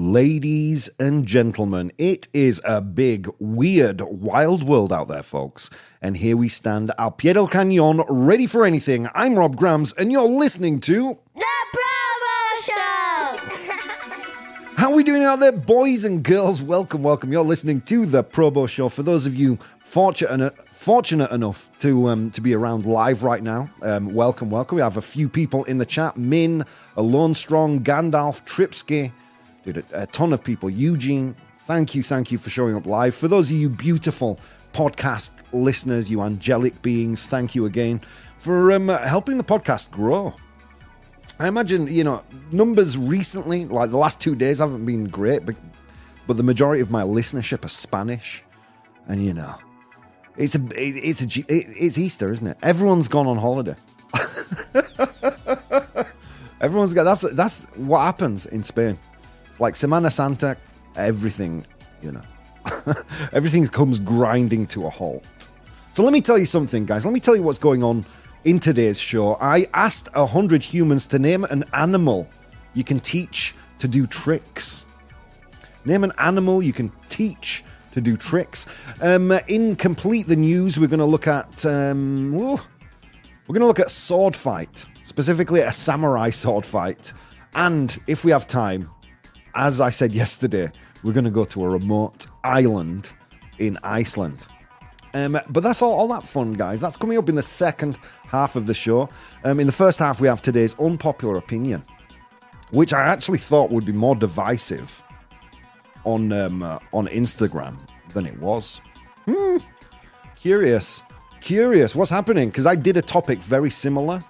Ladies and gentlemen, it is a big, weird, wild world out there, folks. And here we stand, al pie del cañón, ready for anything. I'm Rob Grams, and you're listening to... The ProBoh Show! How are we doing out there, boys and girls? Welcome, welcome. You're listening to The ProBoh Show. For those of you fortunate enough to be around live right now, welcome. We have a few people in the chat. Min, Alone Strong, Gandalf, Tripsky, dude, a ton of people. Eugene, thank you for showing up live. For those of you beautiful podcast listeners, you angelic beings, thank you again for helping the podcast grow. I imagine, numbers recently, like the last 2 days, haven't been great, but the majority of my listenership are Spanish, and it's Easter, isn't it? Everyone's gone on holiday. Everyone's got that's what happens in Spain. It's like Semana Santa, everything, everything comes grinding to a halt. So let me tell you something, guys. Let me tell you what's going on in today's show. I asked 100 humans to name an animal you can teach to do tricks. Name an animal you can teach to do tricks. In Complete the News, we're going to look at sword fight, specifically a samurai sword fight. And if we have time, as I said yesterday, we're going to go to a remote island in Iceland. But that's all that fun, guys. That's coming up in the second half of the show. In the first half, we have today's unpopular opinion, which I actually thought would be more divisive on Instagram than it was. Curious. What's happening? Because I did a topic very similar,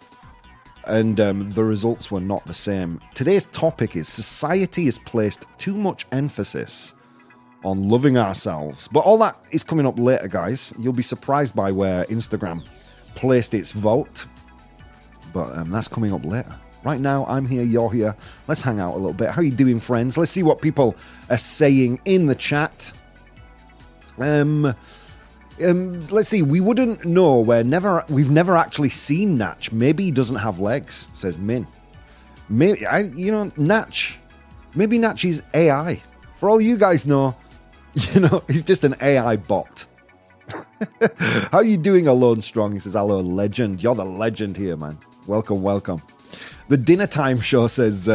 and the results were not the same. Today's topic is society has placed too much emphasis on loving ourselves. But all that is coming up later, guys. You'll be surprised by where Instagram placed its vote. But that's coming up later. Right now, I'm here, you're here. Let's hang out a little bit. How are you doing, friends? Let's see what people are saying in the chat. Let's see. We wouldn't know. We've never actually seen Natch. Maybe he doesn't have legs, says Min. Natch. Maybe Natch is AI. For all you guys know, he's just an AI bot. How are you doing, Alone Strong? He says, hello, legend. You're the legend here, man. Welcome. The Dinner Time Show says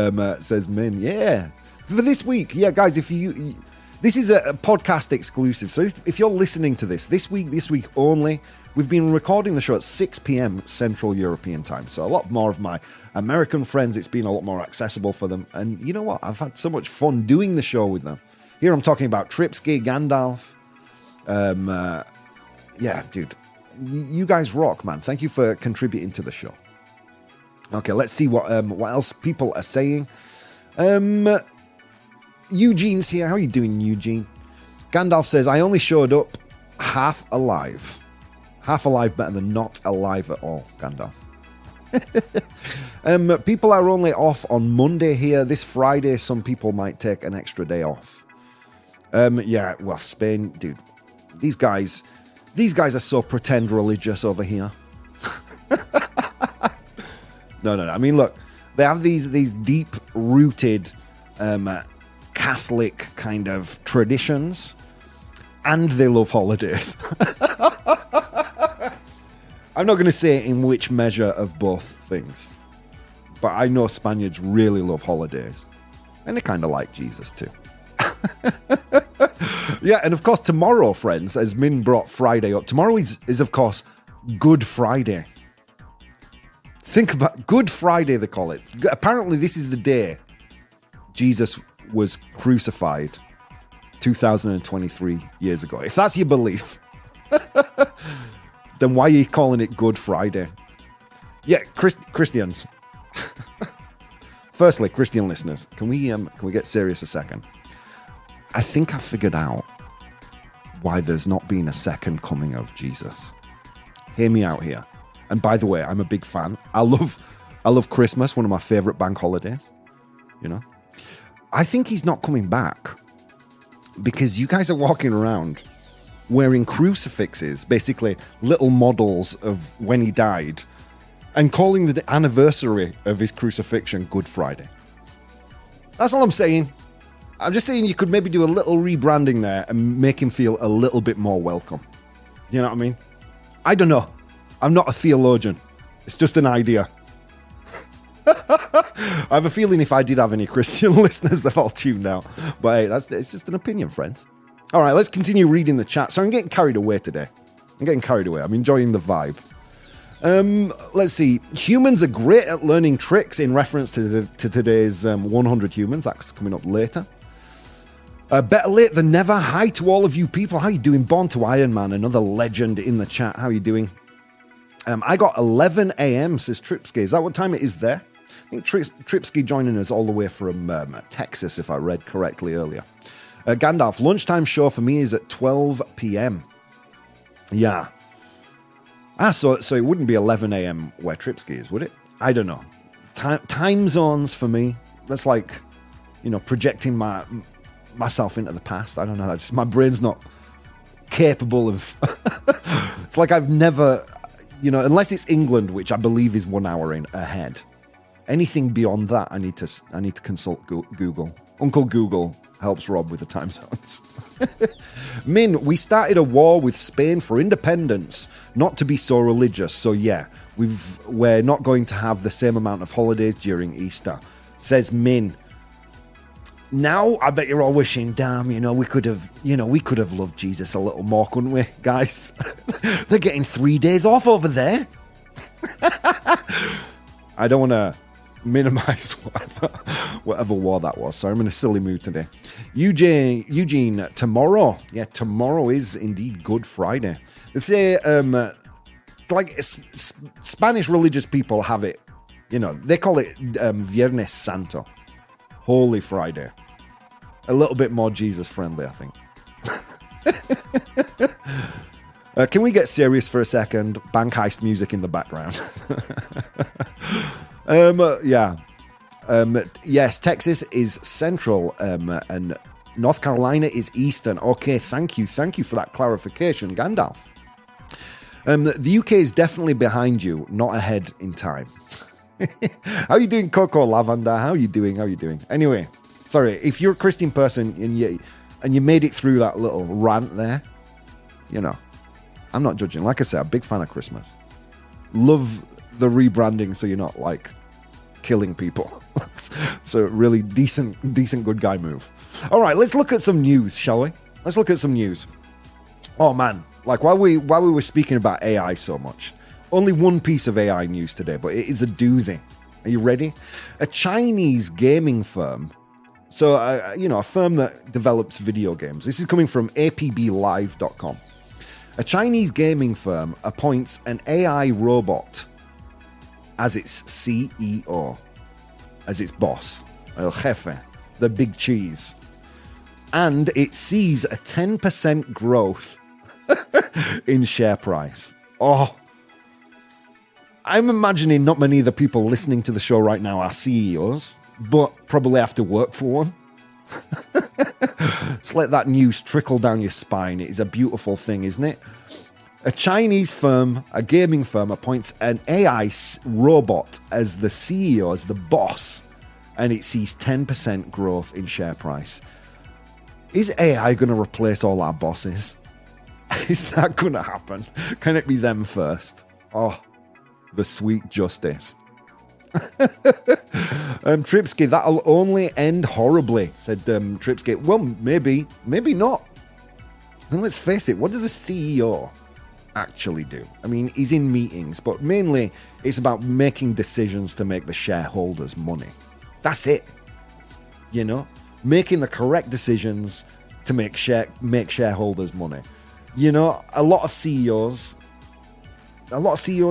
Min. Yeah. For this week, yeah, guys, this is a podcast exclusive. So if you're listening to this week only, we've been recording the show at 6 p.m. Central European time. So a lot more of my American friends, it's been a lot more accessible for them. And you know what? I've had so much fun doing the show with them. Here I'm talking about Tripsky, Gandalf. Yeah, dude. You guys rock, man. Thank you for contributing to the show. Okay, let's see what else people are saying. Eugene's here. How are you doing, Eugene? Gandalf says, I only showed up half alive. Half alive better than not alive at all, Gandalf. People are only off on Monday here. This Friday, some people might take an extra day off. Yeah, well, Spain, dude. These guys are so pretend religious over here. No. I mean, look, they have these deep-rooted Catholic kind of traditions, and they love holidays. I'm not going to say in which measure of both things, but I know Spaniards really love holidays, and they kind of like Jesus too. Yeah, and of course tomorrow, friends, as Min brought Friday up, tomorrow is of course Good Friday. Think about Good Friday, they call it. Apparently this is the day Jesus was crucified 2023 years ago. If that's your belief, then why are you calling it Good Friday? Yeah, Christians. Firstly, Christian listeners, can we get serious a second? I think I figured out why there's not been a second coming of Jesus. Hear me out here. And by the way, I'm a big fan. I love Christmas, one of my favorite bank holidays. I think he's not coming back because you guys are walking around wearing crucifixes, basically little models of when he died, and calling the anniversary of his crucifixion Good Friday. That's all I'm saying. I'm just saying you could maybe do a little rebranding there and make him feel a little bit more welcome. You know what I mean? I don't know. I'm not a theologian. It's just an idea. I have a feeling if I did have any Christian listeners, they've all tuned out. But hey, it's just an opinion, friends. All right, let's continue reading the chat. So I'm getting carried away today. I'm enjoying the vibe. Let's see. Humans are great at learning tricks in reference to today's 100 humans. That's coming up later. Better late than never. Hi to all of you people. How you doing? Born to Iron Man, another legend in the chat. How you doing? I got 11 a.m. says Tripsky. Is that what time it is there? I think Tripsky joining us all the way from Texas, if I read correctly earlier. Gandalf, lunchtime show for me is at 12 p.m. Yeah. So it wouldn't be 11 a.m. where Tripsky is, would it? I don't know. Time zones for me, that's like, projecting myself into the past. I don't know. My brain's not capable of... It's like I've never... unless it's England, which I believe is 1 hour ahead. Anything beyond that, I need to consult Google. Uncle Google helps Rob with the time zones. Min, we started a war with Spain for independence, not to be so religious. So yeah, we're not going to have the same amount of holidays during Easter, says Min. Now, I bet you're all wishing, damn, we could have loved Jesus a little more, couldn't we, guys? They're getting 3 days off over there. I don't want to minimize whatever war that was. So I'm in a silly mood today. Eugene, tomorrow. Yeah, tomorrow is indeed Good Friday. They say, Spanish religious people have it, they call it Viernes Santo. Holy Friday. A little bit more Jesus friendly, I think. Can we get serious for a second? Bank heist music in the background. Yeah. Yes, Texas is central, and North Carolina is eastern. Okay, thank you for that clarification, Gandalf. The UK is definitely behind you, not ahead in time. How you doing, Coco Lavender? How you doing? Anyway, sorry, if you're a Christian person and you made it through that little rant there, I'm not judging. Like I said, I'm a big fan of Christmas. Love the rebranding so you're not like killing people. So really decent good guy move. All right, let's look at some news, shall we? Let's look at some news. Oh man, like while we were speaking about AI so much, only one piece of AI news today, but it is a doozy. Are you ready? A Chinese gaming firm, so a firm that develops video games. This is coming from apblive.com. A Chinese gaming firm appoints an AI robot as its CEO, as its boss, El Jefe, the big cheese. And it sees a 10% growth in share price. Oh, I'm imagining not many of the people listening to the show right now are CEOs, but probably have to work for one. Just let that news trickle down your spine. It is a beautiful thing, isn't it? A Chinese firm, a gaming firm, appoints an AI robot as the CEO, as the boss, and it sees 10% growth in share price. Is AI going to replace all our bosses? Is that going to happen? Can it be them first? Oh, the sweet justice. Tripsky, that'll only end horribly, said Tripsky. Well, maybe not. And let's face it, what does a CEO actually do? I mean, he's in meetings, but mainly it's about making decisions to make the shareholders money. That's it. Making the correct decisions to make shareholders money. A lot of CEOs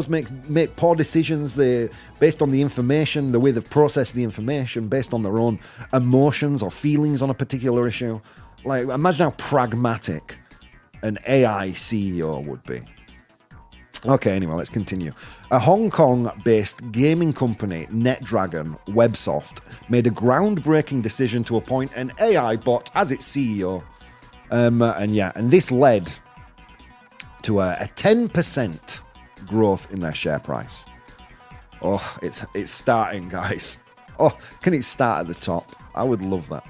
make poor decisions. They based on the information, the way they've processed the information, based on their own emotions or feelings on a particular issue. Like, imagine how pragmatic an AI CEO would be. Okay, anyway, let's continue. A Hong Kong-based gaming company, NetDragon Websoft, made a groundbreaking decision to appoint an AI bot as its CEO. And this led to a 10% growth in their share price. Oh, it's starting, guys. Oh, can it start at the top? I would love that.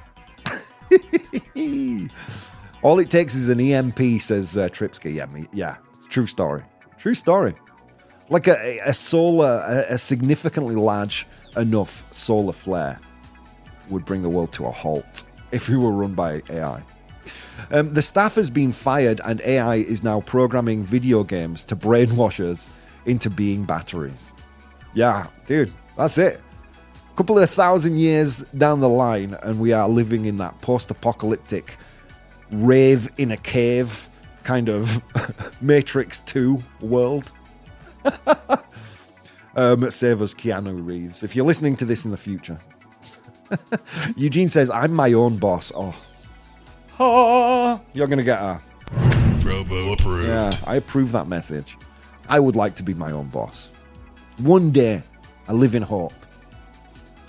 All it takes is an EMP, says Tripsky. Yeah, it's true story. True story. Like a significantly large enough solar flare would bring the world to a halt if we were run by AI. The staff has been fired, and AI is now programming video games to brainwash us into being batteries. Yeah, dude, that's it. A couple of 1,000 years down the line, and we are living in that post-apocalyptic rave in a cave kind of Matrix 2 world. Save us, Keanu Reeves. If you're listening to this in the future. Eugene says, I'm my own boss. You're going to get a ProBoh approved. Yeah, I approve that message. I would like to be my own boss. One day, I live in hope.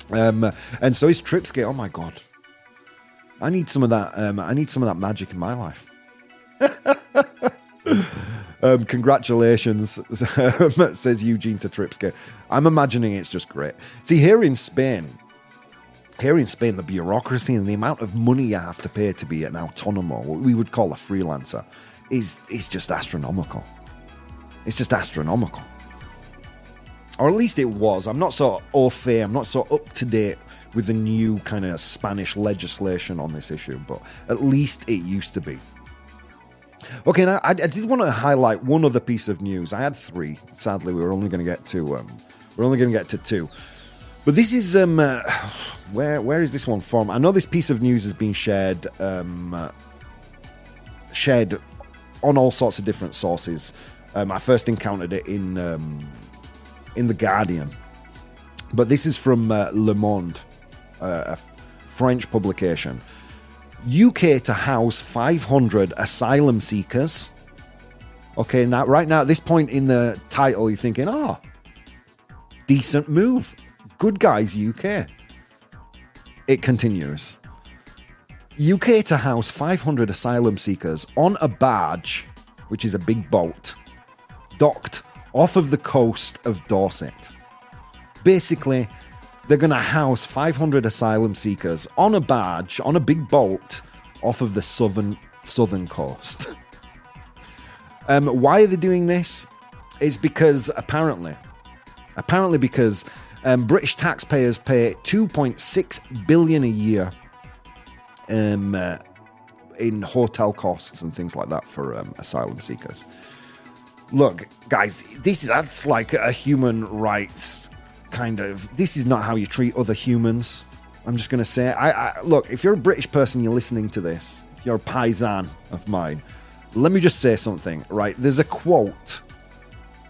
And so is Tripsky. Oh my God. I need some of that. I need some of that magic in my life. Congratulations, says Eugene to Tripsky. I'm imagining it's just great. See, here in Spain, the bureaucracy and the amount of money you have to pay to be an autonomo, what we would call a freelancer, is just astronomical. It's just astronomical. Or at least it was. I'm not so au fait, I'm not so up to date with the new kind of Spanish legislation on this issue, but at least it used to be. Okay, now I did want to highlight one other piece of news. I had three. Sadly, we're only going to get to two. But this is where is this one from? I know this piece of news has been shared on all sorts of different sources. I first encountered it in The Guardian, but this is from Le Monde, a French publication. UK to house 500 asylum seekers. Okay, now right now at this point in the title, you're thinking, decent move. Good guys, UK. It continues. UK to house 500 asylum seekers on a barge, which is a big boat, docked off of the coast of Dorset. Basically, they're going to house 500 asylum seekers on a barge, on a big boat, off of the southern coast. Why are they doing this? Is because apparently because British taxpayers pay $2.6 billion a year in hotel costs and things like that for asylum seekers. Look, guys, that's like a human rights kind of. This is not how you treat other humans. I'm just going to say, look, if you're a British person, you're listening to this, if you're a paisan of mine, let me just say something, right? There's a quote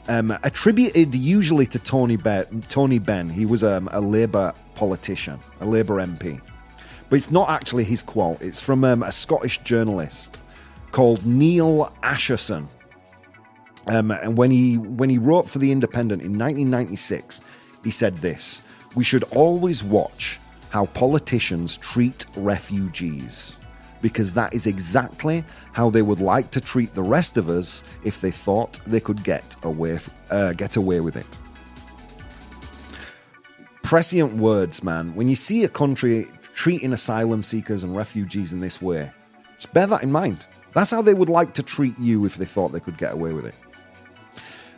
attributed usually to Tony Benn. He was a Labour politician, a Labour MP. But it's not actually his quote. It's from a Scottish journalist called Neil Acheson. And when he wrote for The Independent in 1996, he said this: "We should always watch how politicians treat refugees, because that is exactly how they would like to treat the rest of us if they thought they could get away with it." Prescient words, man. When you see a country treating asylum seekers and refugees in this way, just bear that in mind. That's how they would like to treat you if they thought they could get away with it.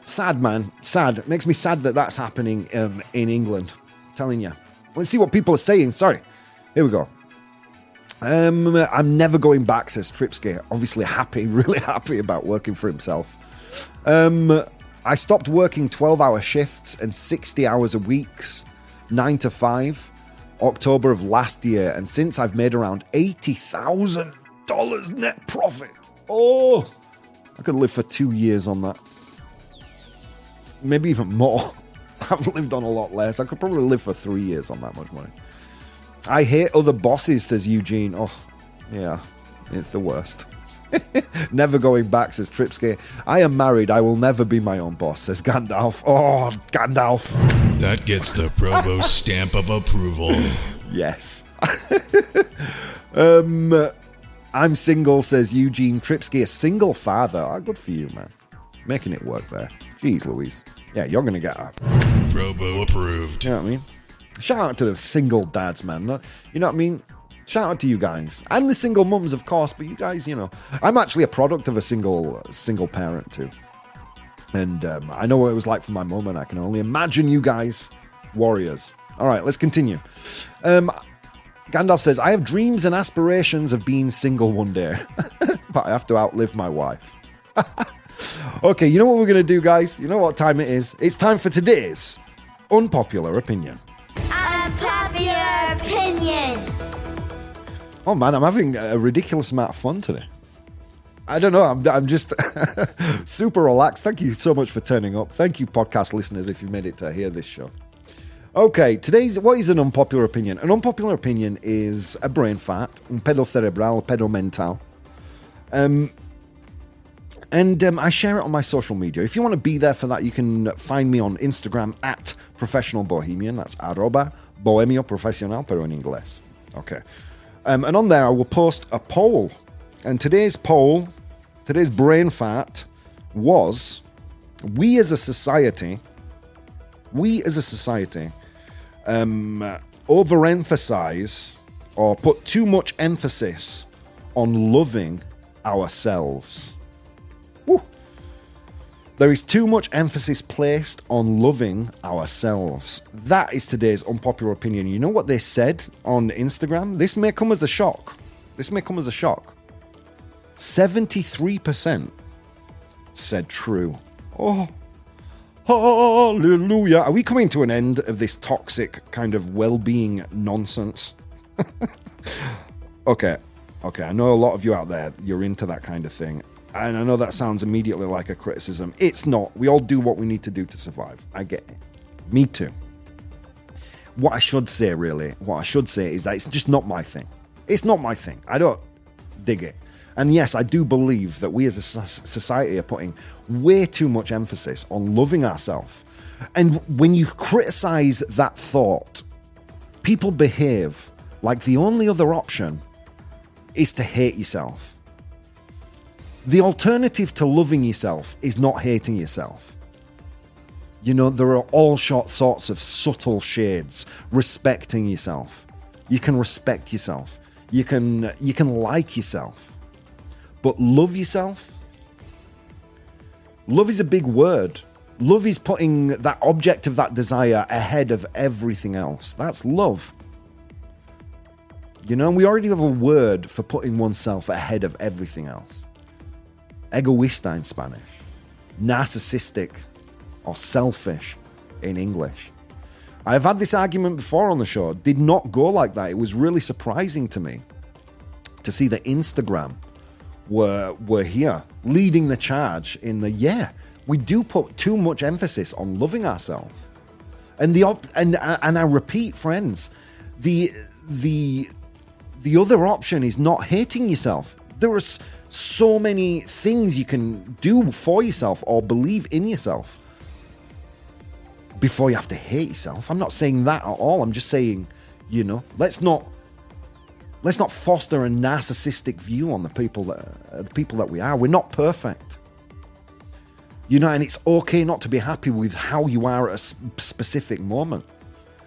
Sad, man. Sad. It makes me sad that that's happening in England. I'm telling you. Let's see what people are saying. Sorry. Here we go. I'm never going back, says Tripsky. Obviously happy, really happy about working for himself. I stopped working 12-hour shifts and 60 hours a week, 9 to 5, October of last year. And since I've made around $80,000 net profit. Oh, I could live for 2 years on that. Maybe even more. I've lived on a lot less. I could probably live for 3 years on that much money. I hate other bosses, says Eugene. Oh, yeah, it's the worst. Never going back, says Tripsky. I am married. I will never be my own boss, says Gandalf. Oh, Gandalf. That gets the ProBoh stamp of approval. Yes. I'm single, says Eugene. Tripsky, a single father. Oh, good for you, man. Making it work there. Jeez Louise. Yeah, you're going to get a ProBoh approved. You know what I mean? Shout out to the single dads, man. You know what I mean? Shout out to you guys. And the single mums, of course, but you guys, I'm actually a product of a single parent too. And I know what it was like for my mum, and I can only imagine you guys, warriors. All right, let's continue. Gandalf says, I have dreams and aspirations of being single one day, but I have to outlive my wife. Okay, you know what we're going to do, guys? You know what time it is? It's time for today's unpopular opinion. Unpopular opinion. Oh man, I'm having a ridiculous amount of fun today. I don't know, I'm just super relaxed. Thank you so much for turning up. Thank you, podcast listeners, if you made it to hear this show. Okay, what is an unpopular opinion? An unpopular opinion is a brain fart, un pedo cerebral, pedo mental. I share it on my social media. If you want to be there for that, you can find me on Instagram at Professional Bohemian. That's @Bohemio Profesional, pero en inglés. Okay. And on there, I will post a poll. And today's brain fart was, we as a society overemphasize or put too much emphasis on loving ourselves. Woo. There is too much emphasis placed on loving ourselves. That is today's unpopular opinion. You know what they said on Instagram? This may come as a shock. 73% said true. Oh, hallelujah. Are we coming to an end of this toxic kind of well-being nonsense? Okay. I know a lot of you out there, you're into that kind of thing. And I know that sounds immediately like a criticism. It's not. We all do what we need to do to survive. I get it. Me too. What I should say is that it's just not my thing. It's not my thing. I don't dig it. And yes, I do believe that we as a society are putting way too much emphasis on loving ourselves. And when you criticize that thought, people behave like the only other option is to hate yourself. The alternative to loving yourself is not hating yourself. There are all sorts of subtle shades. Respecting yourself. You can respect yourself. You can like yourself. But love yourself? Love is a big word. Love is putting that object of that desire ahead of everything else. That's love. We already have a word for putting oneself ahead of everything else. Egoísta in Spanish. Narcissistic or selfish in English. I've had this argument before on the show. It did not go like that. It was really surprising to me to see that Instagram were here leading the charge in we do put too much emphasis on loving ourselves. And I repeat, friends, the other option is not hating yourself. There are so many things you can do for yourself or believe in yourself before you have to hate yourself. I'm not saying that at all. I'm just saying, let's not foster a narcissistic view on the people that we are. We're not perfect. And it's okay not to be happy with how you are at a specific moment.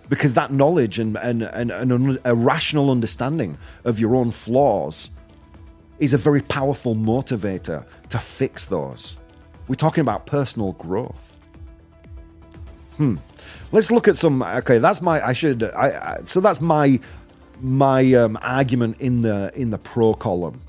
Because that knowledge and a rational understanding of your own flaws is a very powerful motivator to fix those. We're talking about personal growth. Let's look at some. Okay, that's my. So that's my argument in the pro column,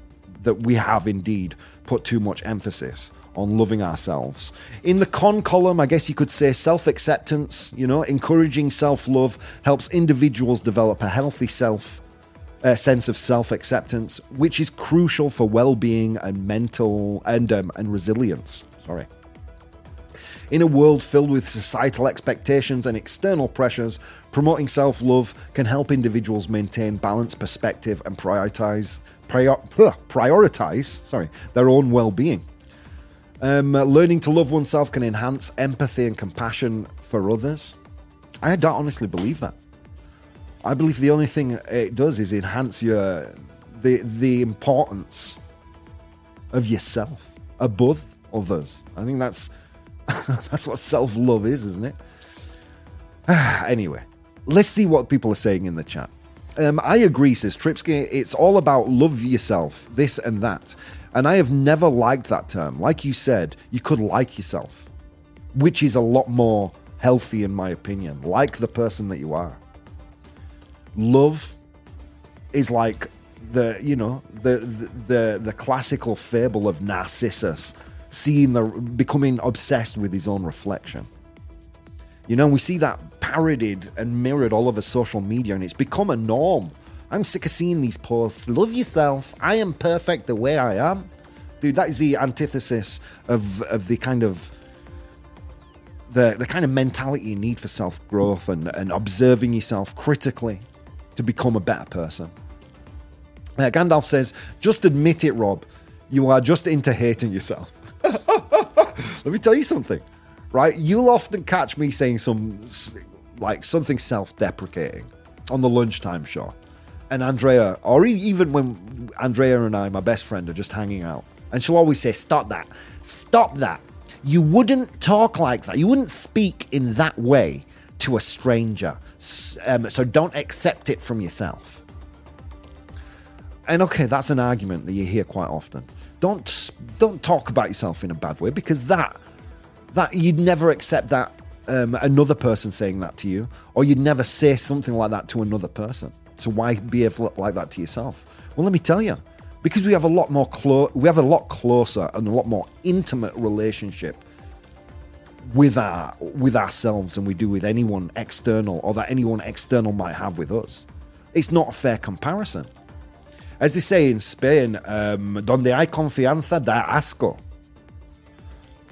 that we have indeed put too much emphasis on loving ourselves. In the con column, I guess you could say self-acceptance. Encouraging self-love helps individuals develop a healthy sense of self-acceptance, which is crucial for well-being and mental and resilience. In a world filled with societal expectations and external pressures, promoting self-love can help individuals maintain balanced perspective and prioritize their own well-being. Learning to love oneself can enhance empathy and compassion for others. I don't honestly believe that. I believe the only thing it does is enhance the importance of yourself above others. I think that's what self-love is, isn't it? Anyway, let's see what people are saying in the chat. I agree, says Tripsky. It's all about love yourself, this and that. And I have never liked that term. Like you said, you could like yourself, which is a lot more healthy in my opinion. Like the person that you are. Love is like the classical fable of Narcissus becoming obsessed with his own reflection. You know, we see that parodied and mirrored all over social media, and it's become a norm. I'm sick of seeing these posts. Love yourself. I am perfect the way I am. Dude, that is the antithesis of the kind of the kind of mentality you need for self-growth and observing yourself critically to become a better person. Gandalf says, just admit it, Rob. You are just into hating yourself. Let me tell you something, right? You'll often catch me saying something self-deprecating on the lunchtime show. And Andrea, or even when Andrea and I, my best friend, are just hanging out, and she'll always say, stop that. Stop that. You wouldn't talk like that. You wouldn't speak in that way to a stranger. So don't accept it from yourself. And okay, that's an argument that you hear quite often. Don't talk about yourself in a bad way, because that you'd never accept that another person saying that to you, or you'd never say something like that to another person. So why behave like that to yourself? Well, let me tell you, because we have a lot closer and a lot more intimate relationship with ourselves than we do with anyone external, or that anyone external might have with us. It's not a fair comparison. As they say in Spain, donde hay confianza da asco.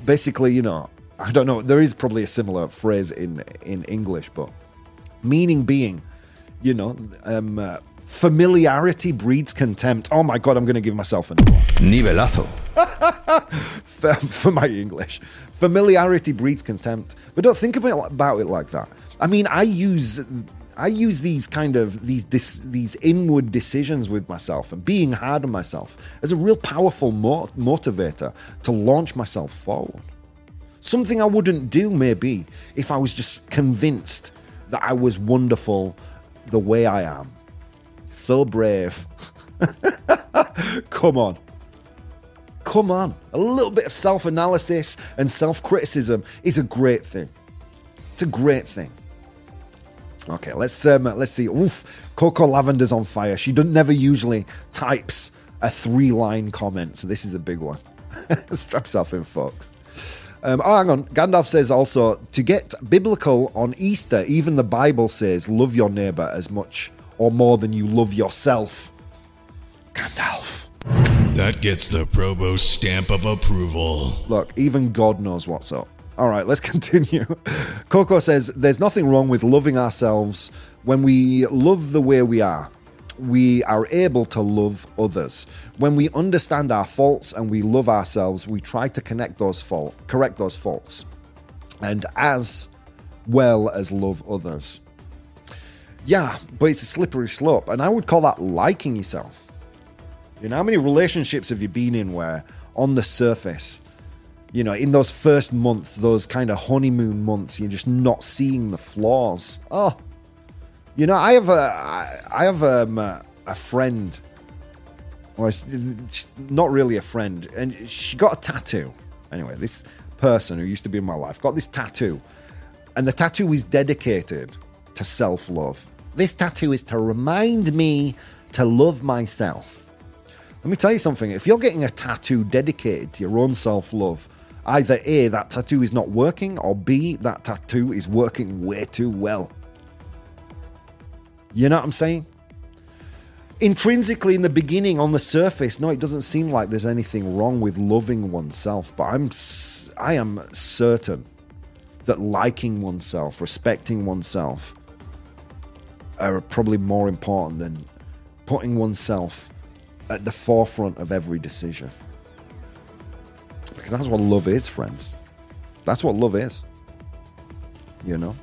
Basically, you know, I don't know, there is probably a similar phrase in English, but meaning being, you know, familiarity breeds contempt. Oh my God, I'm going to give myself an nivelazo for my English. Familiarity breeds contempt, but don't think about it like that. I mean, I use these kind of these inward decisions with myself and being hard on myself as a real powerful motivator to launch myself forward. Something I wouldn't do maybe if I was just convinced that I was wonderful the way I am. So brave. Come on. A little bit of self-analysis and self-criticism is a great thing. It's a great thing. Okay, let's see. Oof, Coco Lavender's on fire. She never usually types a 3-line comment, so this is a big one. Strap yourself in, folks. Hang on. Gandalf says also, to get biblical on Easter, even the Bible says, love your neighbor as much or more than you love yourself. Gandalf. That gets the ProBoh stamp of approval. Look, even God knows what's up. All right, let's continue. Coco says, there's nothing wrong with loving ourselves. When we love the way we are able to love others. When we understand our faults and we love ourselves, we try to correct those faults, and as well as love others. Yeah, but it's a slippery slope, and I would call that liking yourself. You know, how many relationships have you been in where on the surface, you know, in those first months, those kind of honeymoon months, you're just not seeing the flaws? Oh, you know, I have a friend, well, she's not really a friend, and she got a tattoo. Anyway, this person who used to be in my life got this tattoo, and the tattoo is dedicated to self-love. This tattoo is to remind me to love myself. Let me tell you something. If you're getting a tattoo dedicated to your own self-love, either A, that tattoo is not working, or B, that tattoo is working way too well. You know what I'm saying? Intrinsically, in the beginning, on the surface, no, it doesn't seem like there's anything wrong with loving oneself, but I am certain that liking oneself, respecting oneself, are probably more important than putting oneself at the forefront of every decision. Because that's what love is, friends. That's what love is. You know?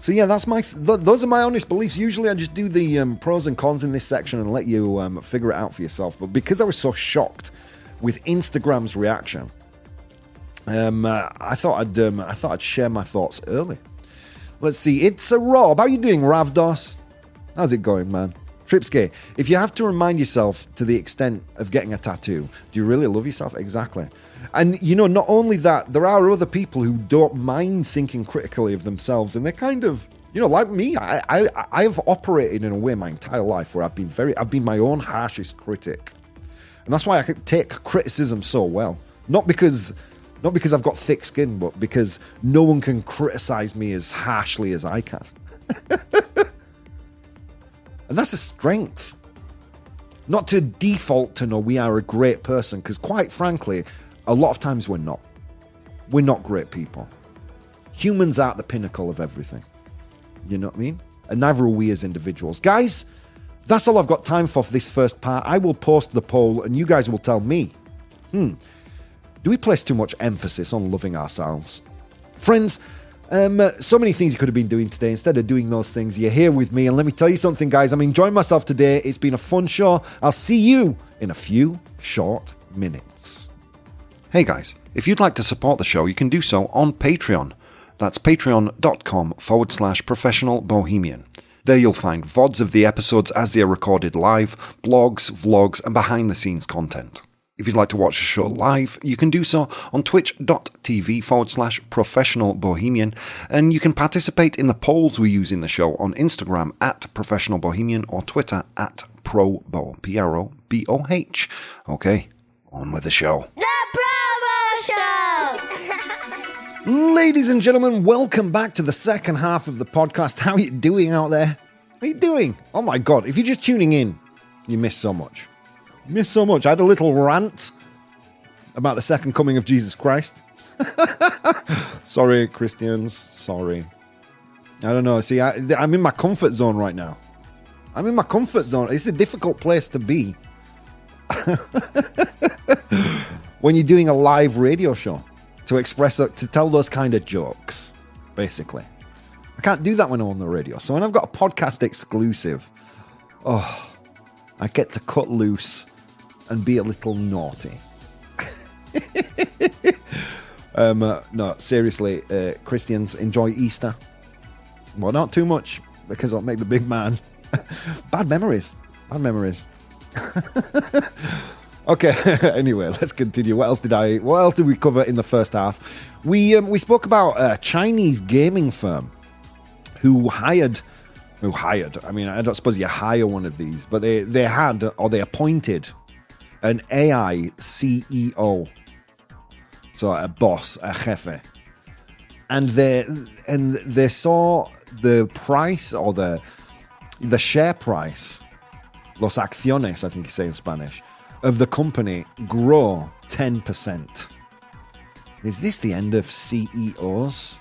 So yeah, those are my honest beliefs. Usually I just do the pros and cons in this section and let you figure it out for yourself. But because I was so shocked with Instagram's reaction, I thought I'd share my thoughts early. Let's see. It's a Rob. How you doing, Ravdos? How's it going, man? Tripsky, if you have to remind yourself to the extent of getting a tattoo, do you really love yourself? Exactly. And, not only that, there are other people who don't mind thinking critically of themselves, and they're kind of, like me, I've operated in a way my entire life where I've been my own harshest critic. And that's why I can take criticism so well. Not because I've got thick skin, but because no one can criticize me as harshly as I can. And that's a strength. Not to default to know we are a great person, because quite frankly, a lot of times we're not. We're not great people. Humans are at the pinnacle of everything. You know what I mean? And neither are we as individuals. Guys, that's all I've got time for this first part. I will post the poll and you guys will tell me, do we place too much emphasis on loving ourselves? Friends, so many things you could have been doing today. Instead of doing those things, you're here with me. And let me tell you something, guys. I'm enjoying myself today. It's been a fun show. I'll see you in a few short minutes. Hey, guys. If you'd like to support the show, you can do so on Patreon. That's patreon.com/professional bohemian. There you'll find VODs of the episodes as they are recorded live, blogs, vlogs, and behind-the-scenes content. If you'd like to watch the show live, you can do so on twitch.tv/professional bohemian, and you can participate in the polls we use in the show on Instagram @professional bohemian or Twitter @ProBoh, ProBoh. Okay, on with the show. The ProBoh Show! Ladies and gentlemen, welcome back to the second half of the podcast. How are you doing out there? How are you doing? Oh my God, if you're just tuning in, you missed so much. I had a little rant about the second coming of Jesus Christ. Sorry, Christians. Sorry. I don't know. See, I'm in my comfort zone right now. It's a difficult place to be when you're doing a live radio show to tell those kind of jokes, basically. I can't do that when I'm on the radio. So when I've got a podcast exclusive, I get to cut loose and be a little naughty. No, seriously, Christians, enjoy Easter. Well, not too much, because I'll make the big man. Bad memories. Okay, anyway, let's continue. What else did we cover in the first half? We spoke about a Chinese gaming firm who hired, I mean, I don't suppose you hire one of these, but they appointed an AI CEO. So a boss, a jefe. And they saw the price, or the share price, los acciones, I think you say in Spanish, of the company grow 10%. Is this the end of CEOs?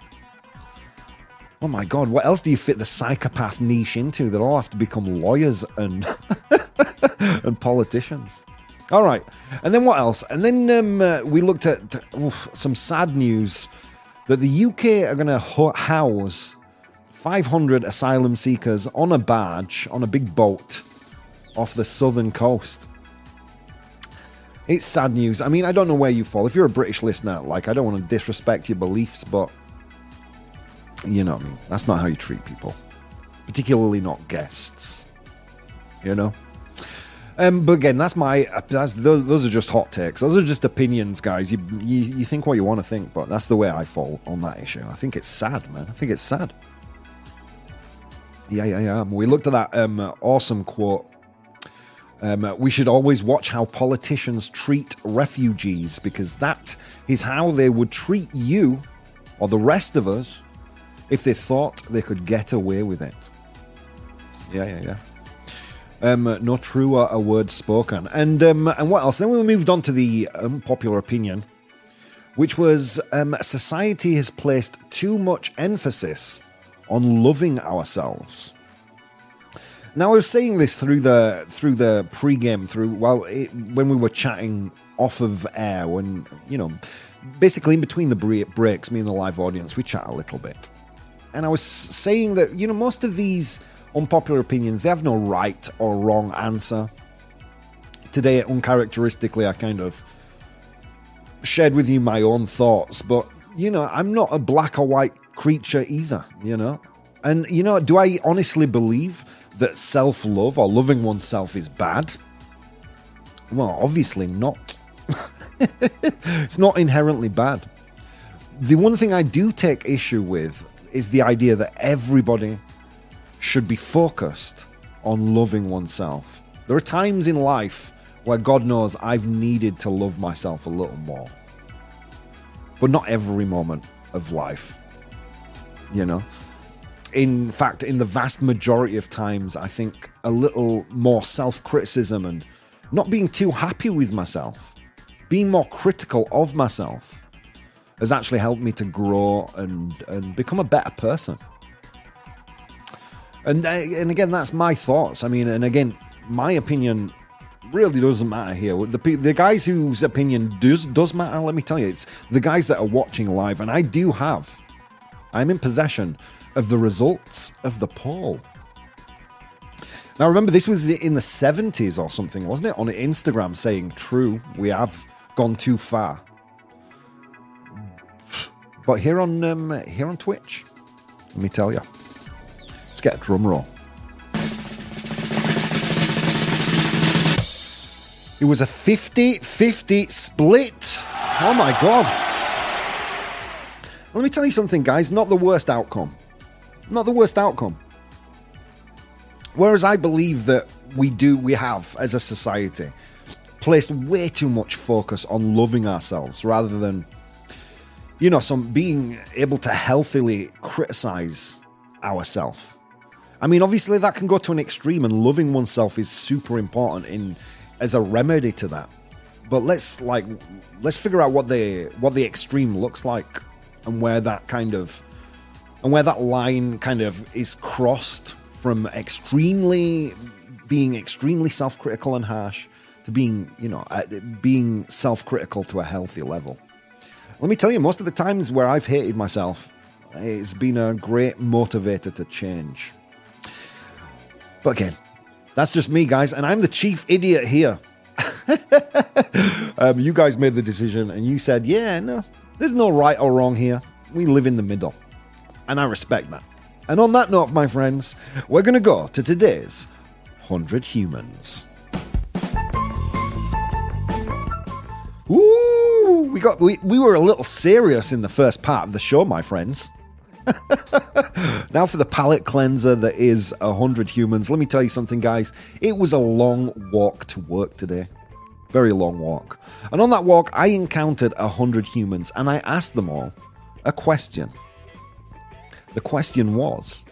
Oh my God, what else do you fit the psychopath niche into? They'll all have to become lawyers and and politicians. All right, and then what else? And then we looked at some sad news that the UK are going to house 500 asylum seekers on a barge, on a big boat, off the southern coast. It's sad news. I mean, I don't know where you fall. If you're a British listener, I don't want to disrespect your beliefs, but you know what I mean. That's not how you treat people, particularly not guests. You know. But again, those are just hot takes. Those are just opinions, guys. You think what you want to think, but that's the way I fall on that issue. I think it's sad, man. I think it's sad. Yeah. We looked at that awesome quote. We should always watch how politicians treat refugees, because that is how they would treat you or the rest of us if they thought they could get away with it. Yeah. No truer a word spoken. And what else? Then we moved on to the unpopular opinion, which was society has placed too much emphasis on loving ourselves. Now, I was saying this through the pre-game, when we were chatting off of air, when, basically in between the breaks, me and the live audience, we chat a little bit. And I was saying that, most of these unpopular opinions, they have no right or wrong answer. Today, uncharacteristically, I kind of shared with you my own thoughts, but, I'm not a black or white creature either, And, do I honestly believe that self-love or loving oneself is bad? Well, obviously not. It's not inherently bad. The one thing I do take issue with is the idea that everybody should be focused on loving oneself. There are times in life where God knows I've needed to love myself a little more. But not every moment of life, you know? In fact, in the vast majority of times, I think a little more self-criticism and not being too happy with myself, being more critical of myself, has actually helped me to grow and become a better person. And again, that's my thoughts. I mean, and again, my opinion really doesn't matter here. The guys whose opinion does matter, let me tell you, it's the guys that are watching live. And I'm in possession of the results of the poll. Now, remember, this was in the 70s or something, wasn't it? On Instagram saying, true, we have gone too far. But here on Twitch, let me tell you. Let's get a drum roll. It was a 50-50 split. Oh my God. Let me tell you something, guys. Not the worst outcome. Not the worst outcome. Whereas I believe that we have, as a society, placed way too much focus on loving ourselves rather than, being able to healthily criticize ourselves. I mean, obviously that can go to an extreme, and loving oneself is super important as a remedy to that. But let's figure out what the extreme looks like, and where that line kind of is crossed from being extremely self-critical and harsh to being self-critical to a healthy level. Let me tell you, most of the times where I've hated myself, it's been a great motivator to change. But again, that's just me, guys, and I'm the chief idiot here. You guys made the decision, and you said, yeah, no, there's no right or wrong here. We live in the middle, and I respect that. And on that note, my friends, we're going to go to today's 100 Humans. Ooh, we were a little serious in the first part of the show, my friends. Now for the palate cleanser that is 100 Humans. Let me tell you something, guys. It was a long walk to work today. Very long walk. And on that walk, I encountered 100 humans, and I asked them all a question. The question was,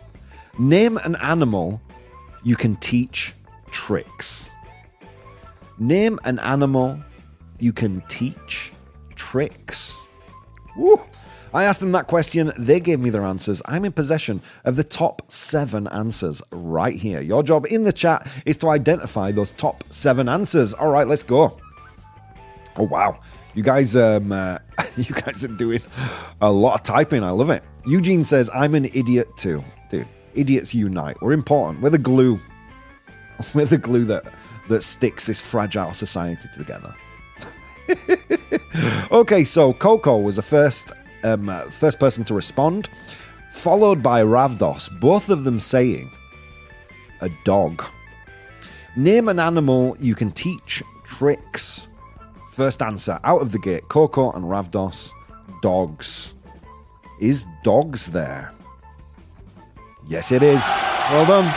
name an animal you can teach tricks. Name an animal you can teach tricks. Woo! I asked them that question. They gave me their answers. I'm in possession of the top 7 answers right here. Your job in the chat is to identify those top 7 answers. All right, let's go. Oh, wow. You guys are doing a lot of typing. I love it. Eugene says, I'm an idiot too. Dude, idiots unite. We're important. We're the glue. We're the glue that sticks this fragile society together. Okay, so Coco was the first person to respond, followed by Ravdos, both of them saying a dog. Name an animal you can teach tricks. First answer out of the gate, Coco and Ravdos, dogs. Is dogs there? Yes, it is. Well done.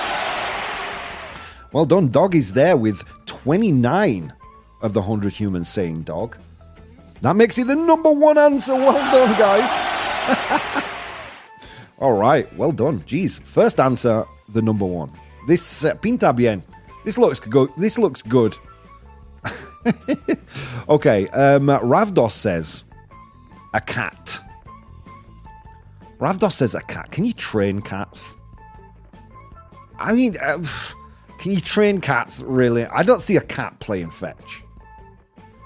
Well done. Dog is there with 29 of the 100 humans saying dog. That makes it the number 1 answer. Well done, guys. All right. Well done. Jeez. First answer, the number 1. This pinta bien. This looks good. This looks good. Okay. Ravdos says a cat. Ravdos says a cat. Can you train cats? I mean, can you train cats, really? I don't see a cat playing fetch.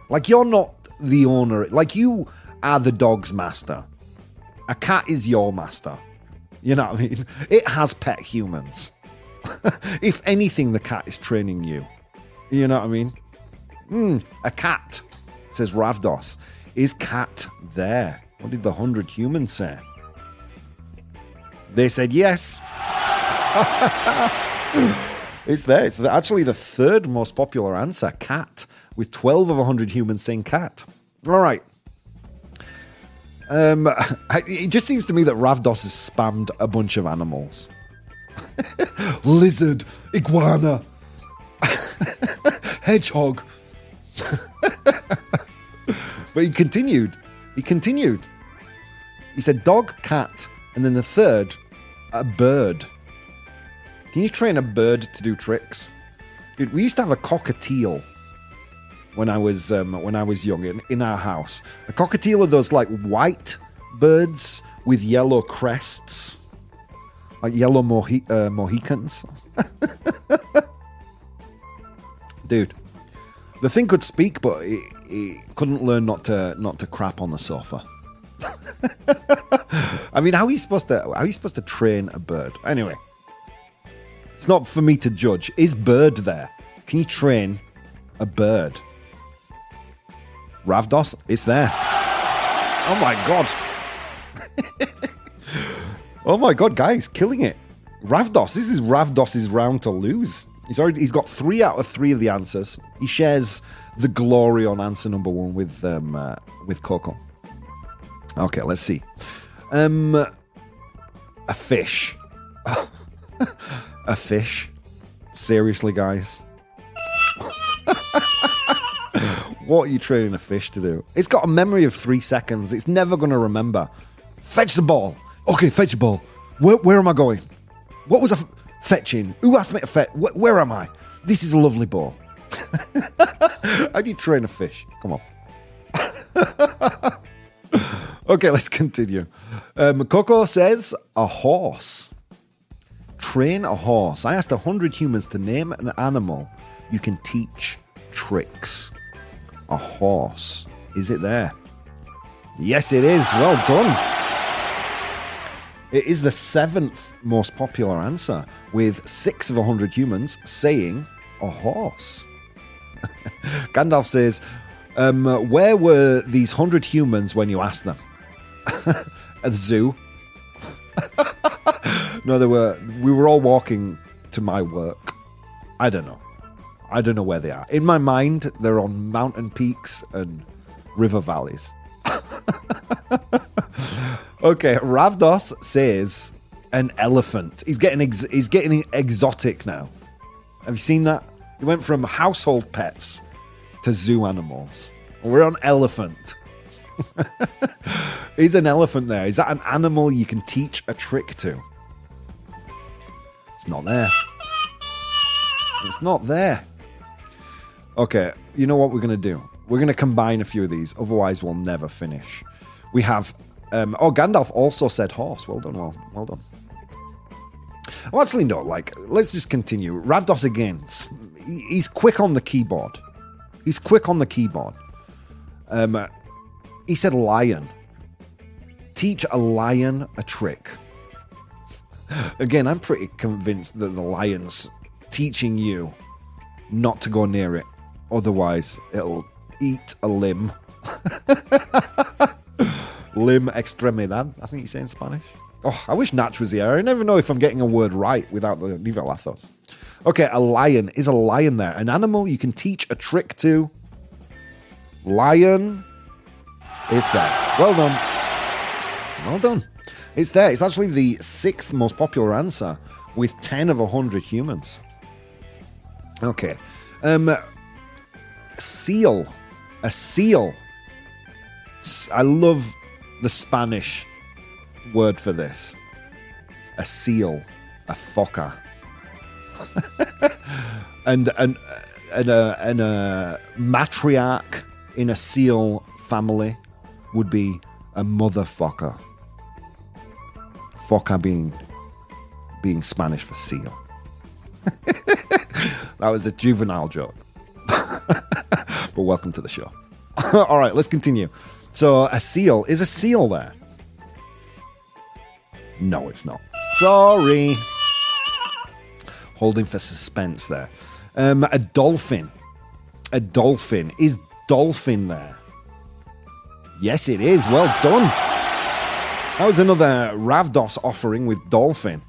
Like, you're not the owner. Like, you are the dog's master. A cat is your master. You know what I mean? It has pet humans. If anything, the cat is training you. You know what I mean? A cat, says Ravdos. Is cat there? What did the 100 humans say? They said yes. It's there. It's actually the third most popular answer, cat, with 12 of 100 humans saying cat. All right. It just seems to me that Ravdos has spammed a bunch of animals. Lizard, iguana, hedgehog. But he continued. He said dog, cat, and then the third, a bird. Can you train a bird to do tricks? Dude, we used to have a cockatiel when I was young in our house. A cockatiel are those like white birds with yellow crests, like yellow Mohicans. Dude, the thing could speak, but it couldn't learn not to crap on the sofa. I mean, how are you supposed to train a bird? Anyway, it's not for me to judge. Is bird there? Can you train a bird? Ravdos, it's there. Oh my god. Oh my god, guys, killing it. Ravdos, this is Ravdos's round to lose. He's got 3 out of 3 of the answers. He shares the glory on answer number 1 with Coco. Okay, let's see. A fish. A fish. Seriously, guys. What are you training a fish to do? It's got a memory of 3 seconds. It's never going to remember. Fetch the ball. Okay, fetch the ball. Where am I going? What was I fetching? Who asked me to fetch? Where am I? This is a lovely ball. How do you train a fish? Come on. Okay, let's continue. Coco says a horse. Train a horse. I asked 100 humans to name an animal you can teach tricks. A horse. Is it there? Yes, it is. Well done. It is the 7th most popular answer, with 6 of 100 humans saying a horse. Gandalf says, where were these 100 humans when you asked them? At the zoo? No, we were all walking to my work. I don't know where they are. In my mind, they're on mountain peaks and river valleys. Okay, Ravdos says an elephant. He's getting exotic now. Have you seen that? He went from household pets to zoo animals. We're on elephant. Is an elephant there? Is that an animal you can teach a trick to? It's not there. It's not there. Okay, you know what we're going to do? We're going to combine a few of these, otherwise we'll never finish. We have... Gandalf also said horse. Well done, well done. Well, actually, no, let's just continue. Ravdos again. He's quick on the keyboard. He said lion. Teach a lion a trick. Again, I'm pretty convinced that the lion's teaching you not to go near it. Otherwise, it'll eat a limb. Lim extremidad, I think you say in Spanish. Oh, I wish Natch was here. I never know if I'm getting a word right without the nivelazos. Okay, a lion. Is a lion there? An animal you can teach a trick to. Lion is there. Well done. Well done. It's there. It's actually the 6th most popular answer with 10 of 100 humans. Okay. Seal. A seal. I love the Spanish word for this. A seal. A foca. and a matriarch in a seal family would be a motherfucker. Foca being Spanish for seal. That was a juvenile joke. But welcome to the show. All right, let's continue. So a seal. Is a seal there? No, it's not. Sorry. Holding for suspense there. A dolphin. A dolphin. Is dolphin there? Yes, it is. Well done. That was another Ravdos offering with dolphin.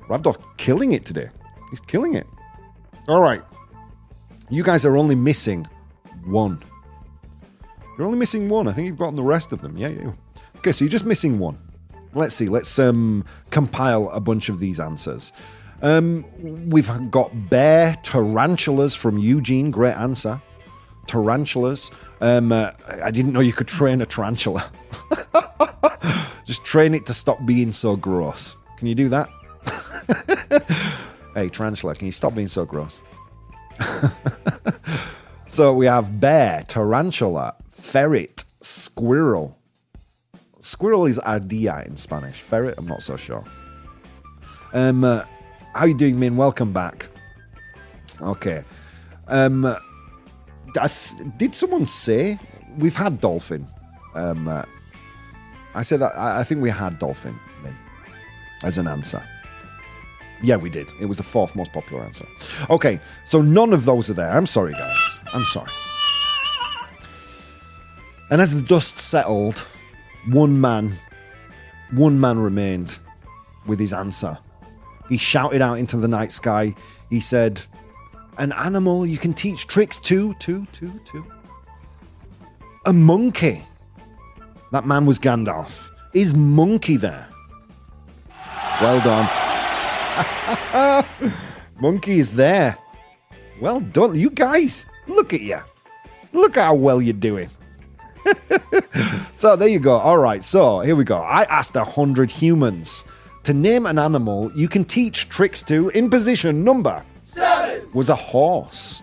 Ravdos killing it today. He's killing it. All right. You guys are only missing one. You're only missing one. I think you've gotten the rest of them. Yeah. Okay, so you're just missing one. Let's see. Let's compile a bunch of these answers. We've got bear tarantulas from Eugene. Great answer. Tarantulas. I didn't know you could train a tarantula. Just train it to stop being so gross. Can you do that? Hey, tarantula, can you stop being so gross? So we have bear, tarantula, ferret, squirrel. Squirrel is ardilla in Spanish. Ferret, I'm not so sure. How you doing, Min? Welcome back. Okay. Did someone say we've had dolphin? I said that I think we had dolphin, Min, as an answer. Yeah, we did. It was the fourth most popular answer. Okay, so none of those are there. I'm sorry, guys. I'm sorry. And as the dust settled, one man remained with his answer. He shouted out into the night sky. He said, "An animal you can teach tricks to. A monkey." That man was Gandalf. Is Monkey there? Well done. Monkey is there. Well done. You guys, look at you. Look how well you're doing. So there you go. All right, so here we go. I asked 100 humans to name an animal you can teach tricks to. In position number 7 was a horse.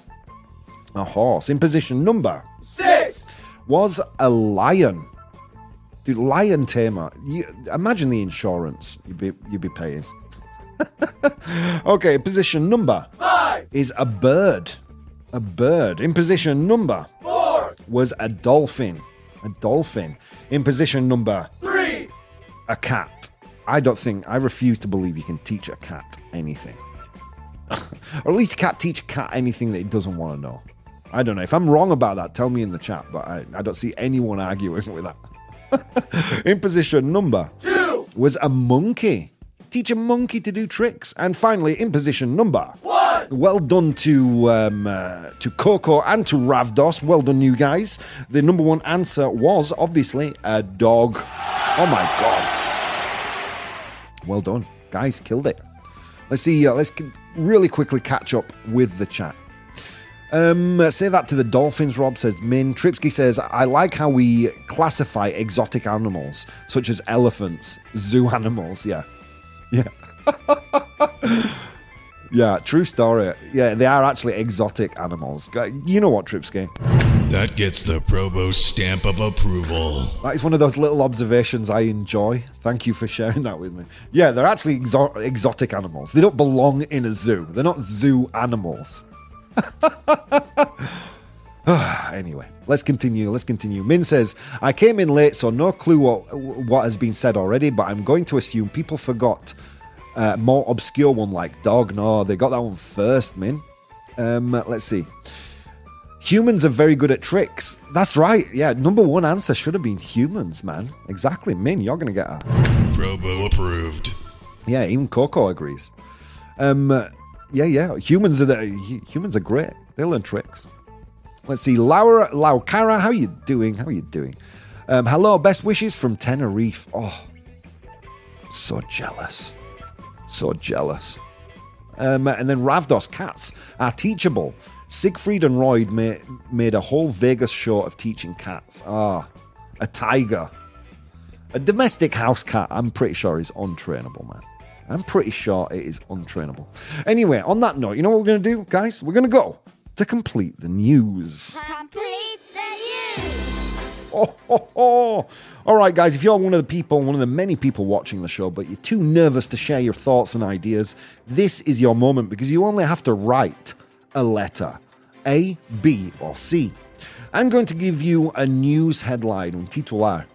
A horse. In position number 6 was a lion. Dude, lion tamer. Imagine the insurance you'd be paying. Okay, position number 5 is a bird. A bird. In position number 4 was a dolphin. A dolphin. In position number 3 a cat. I refuse to believe you can teach a cat anything. Or at least can't teach a cat anything that it doesn't want to know. I don't know. If I'm wrong about that, tell me in the chat, but I don't see anyone arguing with that. In position number 2 was a monkey. Teach a monkey to do tricks. And finally, in position number 1 well done to Coco and to Ravdos. Well done, you guys. The number one answer was obviously a dog. Oh my god! Well done, guys. Killed it. Let's see. Let's really quickly catch up with the chat. Say that to the dolphins, Rob says. Min. Tripsky says, I like how we classify exotic animals, such as elephants, zoo animals. Yeah. Yeah, true story. Yeah, they are actually exotic animals. You know what, Tripsky? That gets the ProBoh stamp of approval. That is one of those little observations I enjoy. Thank you for sharing that with me. Yeah, they're actually exotic animals. They don't belong in a zoo. They're not zoo animals. Anyway, let's continue. Min says, I came in late, so no clue what has been said already, but I'm going to assume people forgot a more obscure one like dog. No, they got that one first, Min. Let's see. Humans are very good at tricks. That's right. Yeah, number one answer should have been humans, man. Exactly. Min, you're going to get a... ProBoh approved. Yeah, even Coco agrees. Yeah. Humans are great. They learn tricks. Let's see. Laucara, how you doing? Hello, best wishes from Tenerife. Oh, so jealous. And then Ravdos, cats are teachable. Siegfried and Roy made a whole Vegas show of teaching cats. A tiger. A domestic house cat, I'm pretty sure, is untrainable, man. I'm pretty sure it is untrainable. Anyway, on that note, you know what we're going to do, guys? We're going to go to complete the news. Complete the news. Oh. All right, guys, if you're one of the many people watching the show, but you're too nervous to share your thoughts and ideas, this is your moment because you only have to write a letter, A, B, or C. I'm going to give you a news headline, un titular,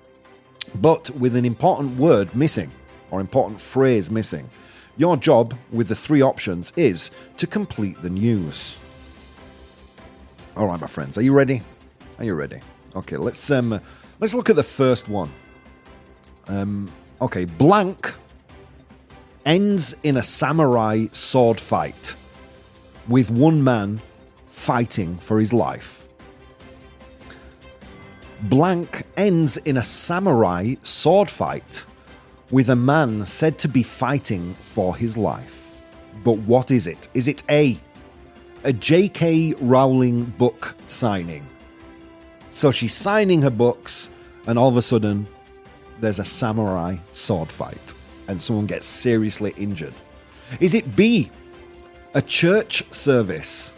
but with an important word missing, or important phrase missing. Your job with the three options is to complete the news. All right, my friends, are you ready? Okay, let's look at the first one. Okay, blank ends in a samurai sword fight. with one man fighting for his life. Blank ends in a samurai sword fight with a man said to be fighting for his life. But what is it? Is it A, J.K. Rowling book signing? So she's signing her books, and all of a sudden, there's a samurai sword fight, and someone gets seriously injured. Is it B, a church service?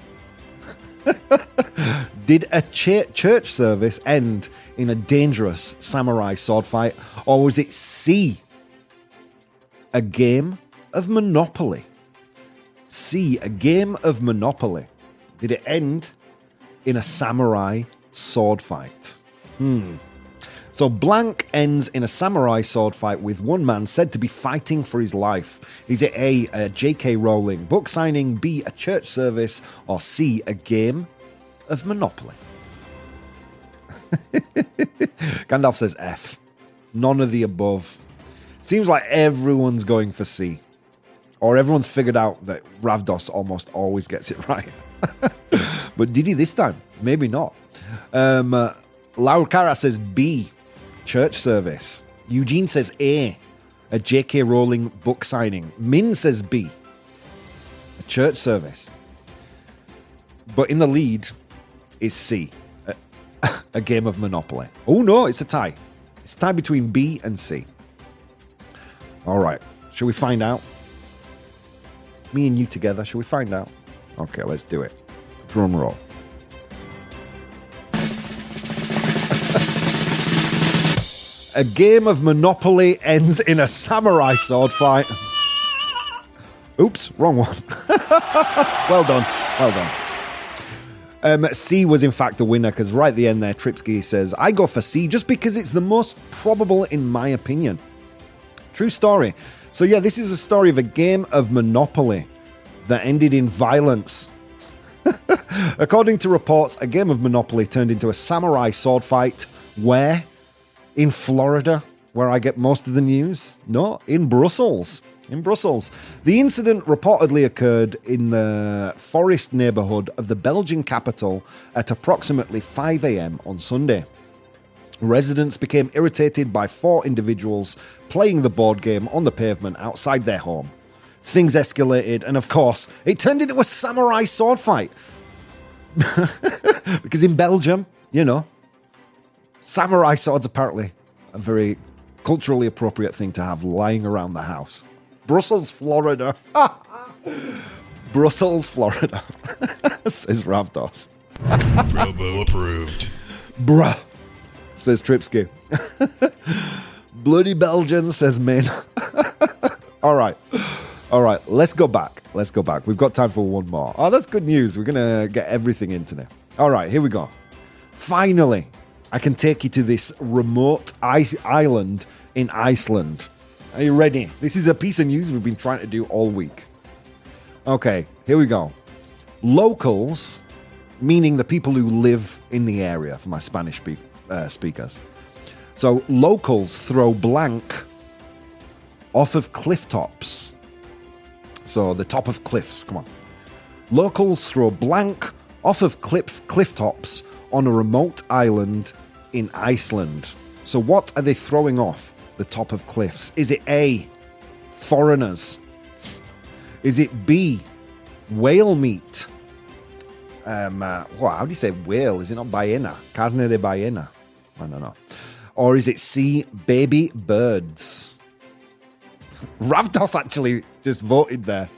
Did a church service end in a dangerous samurai sword fight? Or was it C, a game of Monopoly? C, a game of Monopoly. Did it end in a samurai sword fight? So blank ends in a samurai sword fight with one man said to be fighting for his life. Is it A, J.K. Rowling book signing, B, a church service, or C, a game of Monopoly? Gandalf says F. None of the above. Seems like everyone's going for C. Or everyone's figured out that Ravdos almost always gets it right. But did he this time? Maybe not. Laura Cara says B, church service. Eugene says A, J.K. Rowling book signing. Min says B, a church service. But in the lead is C, a game of Monopoly. Oh no, it's a tie. It's a tie between B and C. All right, shall we find out? Me and you together, shall we find out? Okay, let's do it. Drum roll. A game of Monopoly ends in a samurai sword fight. Oops, wrong one. Well done. Well done. C was in fact the winner, because right at the end there, Tripsky says, I go for C just because it's the most probable in my opinion. True story. So yeah, this is a story of a game of Monopoly that ended in violence. According to reports, a game of Monopoly turned into a samurai sword fight. Where? In Florida, where I get most of the news? No, in Brussels. In Brussels. The incident reportedly occurred in the forest neighborhood of the Belgian capital at approximately 5 a.m. on Sunday. Residents became irritated by 4 individuals playing the board game on the pavement outside their home. Things escalated, and of course, it turned into a samurai sword fight. Because in Belgium, you know, samurai swords apparently a very culturally appropriate thing to have lying around the house. Brussels, Florida. Brussels, Florida, says Ravdos. ProBoh approved. Bruh, says Tripsky. Bloody Belgian, says Min. All right, let's go back. We've got time for one more. Oh, that's good news. We're going to get everything in today. All right, here we go. Finally, I can take you to this remote island in Iceland. Are you ready? This is a piece of news we've been trying to do all week. Okay, here we go. Locals, meaning the people who live in the area, for my Spanish speakers. So locals throw blank off of cliff tops. So the top of cliffs, come on. Locals throw blank off of cliff tops on a remote island in Iceland. So what are they throwing off the top of cliffs? Is it A, foreigners? Is it B, whale meat? How do you say whale? Is it not ballena? Carne de ballena? I don't know. Or is it C, baby birds? Ravdos actually just voted there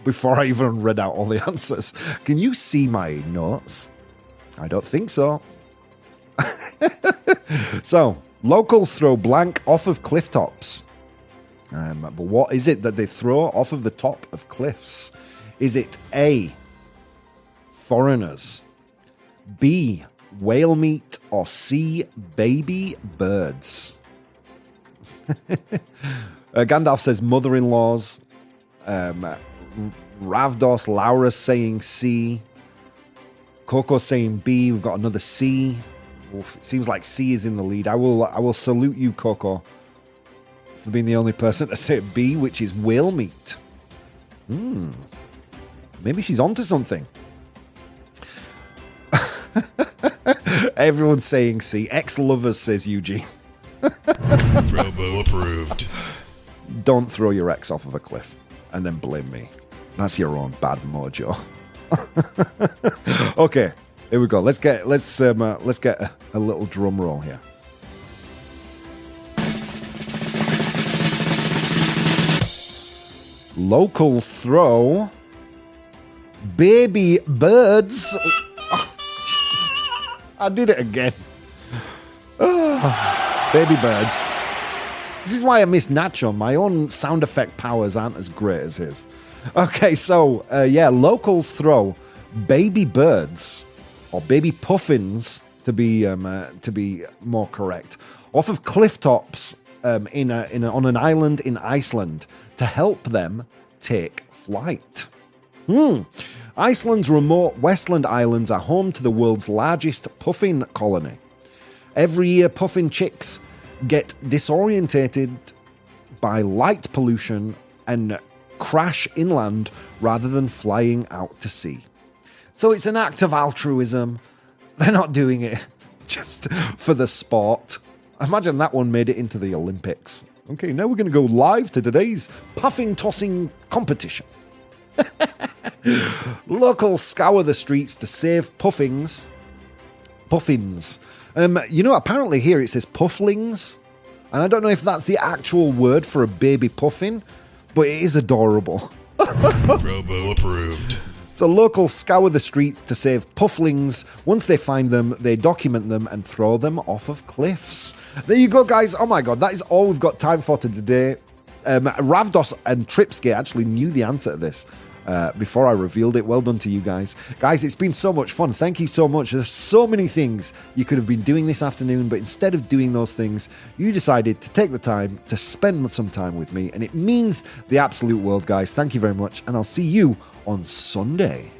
before I even read out all the answers. Can you see my notes? I don't think so. So, locals throw blank off of cliff tops. But what is it that they throw off of the top of cliffs? Is it A, foreigners, B, whale meat, or C, baby birds? Gandalf says mother-in-laws. Ravdos, Laura's saying C. Coco saying B. We've got another C. Oof, it seems like C is in the lead. I will salute you, Coco, for being the only person to say B, which is whale meat. Maybe she's onto something. Everyone's saying C. Ex-lovers, says Eugene. ProBoh approved. Don't throw your ex off of a cliff and then blame me. That's your own bad mojo. Okay, here we go. Let's get a little drum roll here. Locals throw baby birds. I did it again. Baby birds. This is why I miss Nacho. My own sound effect powers aren't as great as his. Okay, so, locals throw baby birds, or baby puffins, to be more correct, off of cliff tops on an island in Iceland to help them take flight. Iceland's remote Westland Islands are home to the world's largest puffin colony. Every year, puffin chicks get disorientated by light pollution and crash inland rather than flying out to sea. So it's an act of altruism. They're not doing it just for the sport. Imagine that one made it into the Olympics. Okay, now we're going to go live to today's puffin tossing competition. Locals scour the streets to save puffins. Apparently here it says pufflings. And I don't know if that's the actual word for a baby puffin, but it is adorable. ProBoh approved. So locals scour the streets to save pufflings. Once they find them, they document them and throw them off of cliffs. There you go, guys. Oh my god, that is all we've got time for today. Ravdos and Tripsky actually knew the answer to this before I revealed it. Well done to you guys. Guys, it's been so much fun. Thank you so much. There's so many things you could have been doing this afternoon, but instead of doing those things, you decided to take the time to spend some time with me, and it means the absolute world, guys. Thank you very much, and I'll see you on Sunday.